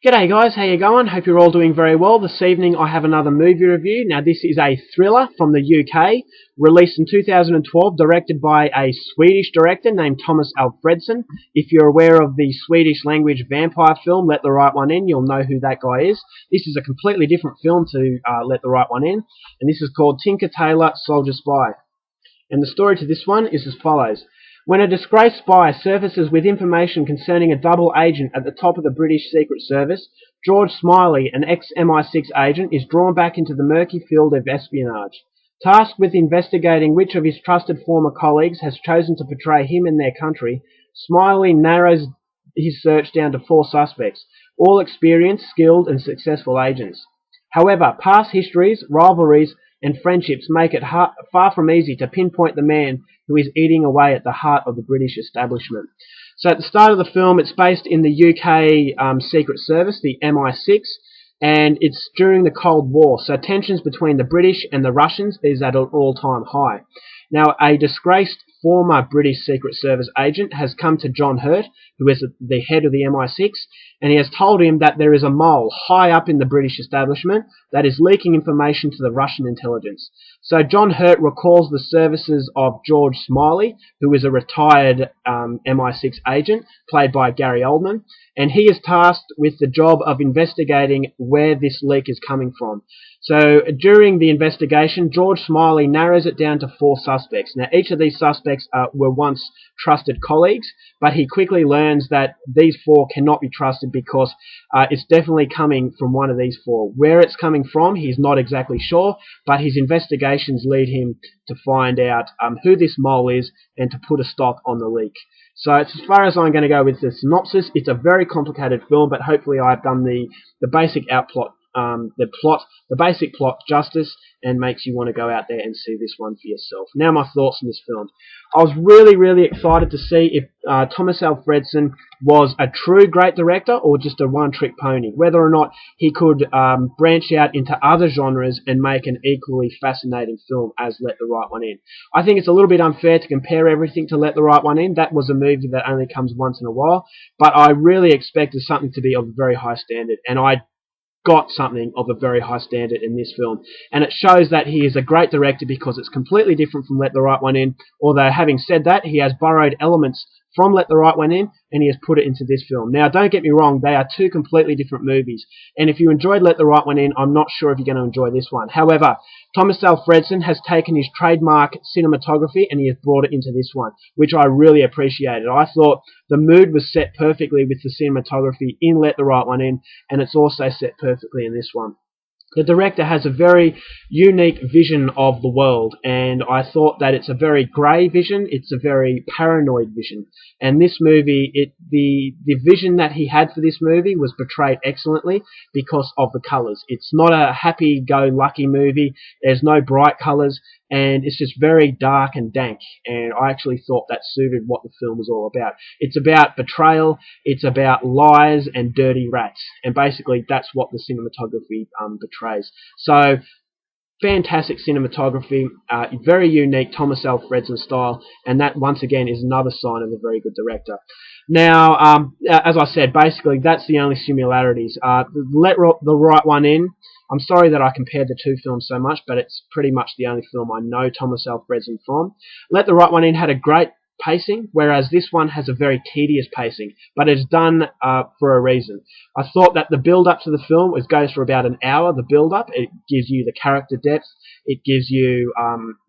G'day guys, how you going? Hope you're all doing very well. This evening I have another movie review. Now this is a thriller from the UK, released in 2012, directed by a Swedish director named Thomas Alfredson. If you're aware of the Swedish language vampire film Let the Right One In, you'll know who that guy is. This is a completely different film to Let the Right One In, and this is called Tinker Tailor Soldier Spy. And the story to this one is as follows. When a disgraced spy surfaces with information concerning a double agent at the top of the British Secret Service, George Smiley, an ex-MI6 agent, is drawn back into the murky field of espionage. Tasked with investigating which of his trusted former colleagues has chosen to betray him and their country, Smiley narrows his search down to 4 suspects, all experienced, skilled and successful agents. However, past histories, rivalries and friendships make it far from easy to pinpoint the man who is eating away at the heart of the British establishment. So at the start of the film, it's based in the UK Secret Service, the MI6, and it's during the Cold War, so tensions between the British and the Russians is at an all-time high. Now, a disgraced former British Secret Service agent has come to John Hurt, who is the head of the MI6, and he has told him that there is a mole high up in the British establishment that is leaking information to the Russian intelligence. So John Hurt recalls the services of George Smiley, who is a retired MI6 agent, played by Gary Oldman, and he is tasked with the job of investigating where this leak is coming from. So during the investigation, George Smiley narrows it down to 4 suspects. Now, each of these suspects were once trusted colleagues, but he quickly learns that these 4 cannot be trusted because it's definitely coming from one of these 4. Where it's coming from, he's not exactly sure, but his investigations lead him to find out who this mole is and to put a stop on the leak. So it's as far as I'm going to go with the synopsis. It's a very complicated film, but hopefully I've done the basic the basic plot justice, and makes you want to go out there and see this one for yourself. Now my thoughts on this film. I was really excited to see if Thomas Alfredson was a true great director or just a one-trick pony, whether or not he could branch out into other genres and make an equally fascinating film as Let the Right One In. I think it's a little bit unfair to compare everything to Let the Right One In. That was a movie that only comes once in a while, but I really expected something to be of a very high standard, and I got something of a very high standard in this film, and it shows that he is a great director because it's completely different from Let the Right One In, although having said that, he has borrowed elements from Let the Right One In and he has put it into this film. Now don't get me wrong, they are 2 completely different movies, and if you enjoyed Let the Right One In, I'm not sure if you're going to enjoy this one. However, Thomas Alfredson has taken his trademark cinematography and he has brought it into this one, which I really appreciated. I thought the mood was set perfectly with the cinematography in Let the Right One In, and it's also set perfectly in this one. The director has a very unique vision of the world, and I thought that it's a very grey vision, it's a very paranoid vision. And this movie, the vision that he had for this movie was portrayed excellently because of the colours. It's not a happy-go-lucky movie, there's no bright colours, and it's just very dark and dank, and I actually thought that suited what the film was all about. It's about betrayal, it's about lies and dirty rats, and basically that's what the cinematography betrays. So, fantastic cinematography, very unique Thomas Alfredson style, and that once again is another sign of a very good director. Now, as I said, basically that's the only similarities. Let the Right One In, I'm sorry that I compared the 2 films so much, but it's pretty much the only film I know Thomas Alfredson from. Let the Right One In had a great pacing, whereas this one has a very tedious pacing, but it's done for a reason. I thought that the build-up to the film goes for about an hour, the build-up. It gives you the character depth, it gives you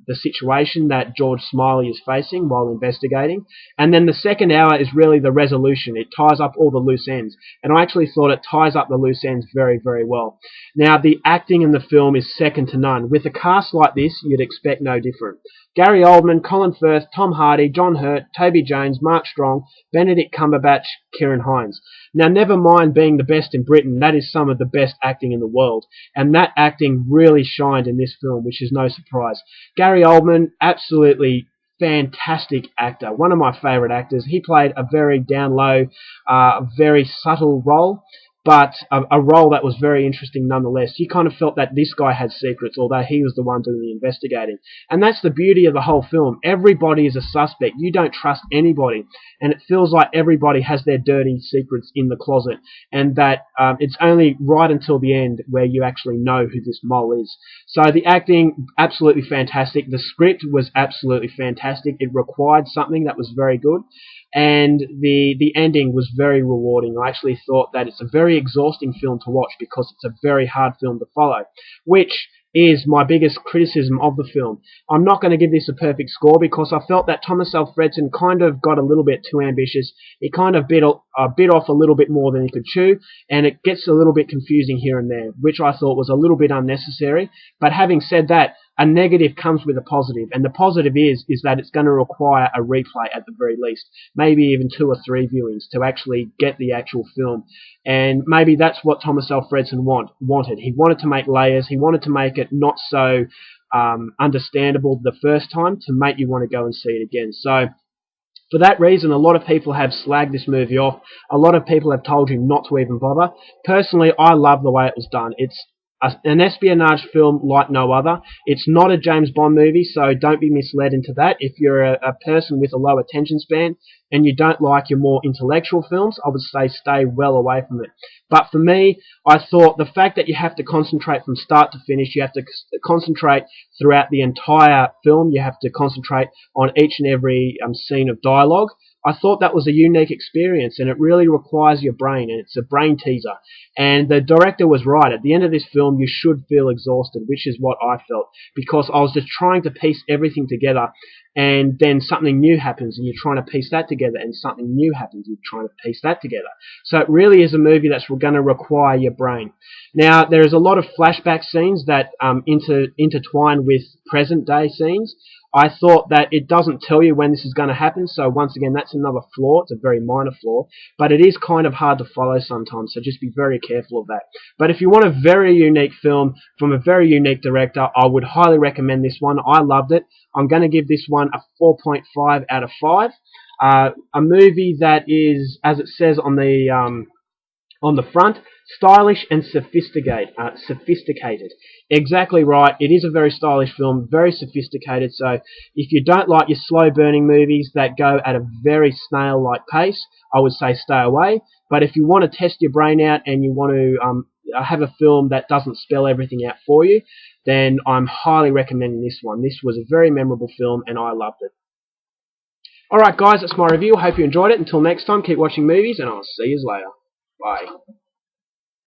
the situation that George Smiley is facing while investigating, and then the second hour is really the resolution. It ties up all the loose ends, and I actually thought it ties up the loose ends very well. Now, the acting in the film is second to none. With a cast like this, you'd expect no different. Gary Oldman, Colin Firth, Tom Hardy, John Hurt, Toby Jones, Mark Strong, Benedict Cumberbatch, Kieran Hines. Now, never mind being the best in Britain, that is some of the best acting in the world, and that acting really shined in this film, which is no surprise. Gary Oldman, absolutely fantastic actor, one of my favourite actors. He played a very down-low, very subtle role, but a role that was very interesting nonetheless. You kind of felt that this guy had secrets, although he was the one doing the investigating. And that's the beauty of the whole film. Everybody is a suspect. You don't trust anybody. And it feels like everybody has their dirty secrets in the closet. And that it's only right until the end where you actually know who this mole is. So the acting, absolutely fantastic. The script was absolutely fantastic. It required something that was very good. And the ending was very rewarding. I actually thought that it's a very exhausting film to watch because it's a very hard film to follow, which is my biggest criticism of the film. I'm not going to give this a perfect score because I felt that Thomas Alfredson kind of got a little bit too ambitious. He kind of bit off a little bit more than he could chew, and it gets a little bit confusing here and there, which I thought was a little bit unnecessary. But having said that, a negative comes with a positive, and the positive is that it's going to require a replay at the very least, maybe even 2 or 3 viewings to actually get the actual film. And maybe that's what Thomas Alfredson wanted. He wanted to make layers. He wanted to make it not so understandable the first time to make you want to go and see it again. So for that reason, a lot of people have slagged this movie off. A lot of people have told you not to even bother. Personally, I love the way it was done. It's an espionage film like no other. It's not a James Bond movie, so don't be misled into that. If you're a person with a low attention span and you don't like your more intellectual films, I would say stay well away from it. But for me, I thought the fact that you have to concentrate from start to finish, you have to concentrate throughout the entire film, you have to concentrate on each and every scene of dialogue, I thought that was a unique experience, and it really requires your brain, and it's a brain teaser. And the director was right. At the end of this film, you should feel exhausted, which is what I felt, because I was just trying to piece everything together, and then something new happens, and you're trying to piece that together, and something new happens, you're trying to piece that together. So it really is a movie that's going to require your brain. Now, there is a lot of flashback scenes that intertwine with present-day scenes. I thought that it doesn't tell you when this is going to happen, so once again, that's another flaw. It's a very minor flaw, but it is kind of hard to follow sometimes, so just be very careful of that. But if you want a very unique film from a very unique director, I would highly recommend this one. I loved it. I'm going to give this one a 4.5 out of 5. A movie that is, as it says on the front, stylish and sophisticated. Exactly right. It is a very stylish film, very sophisticated. So if you don't like your slow-burning movies that go at a very snail-like pace, I would say stay away. But if you want to test your brain out and you want to have a film that doesn't spell everything out for you, then I'm highly recommending this one. This was a very memorable film, and I loved it. Alright guys, that's my review. I hope you enjoyed it. Until next time, keep watching movies, and I'll see you later. Bye.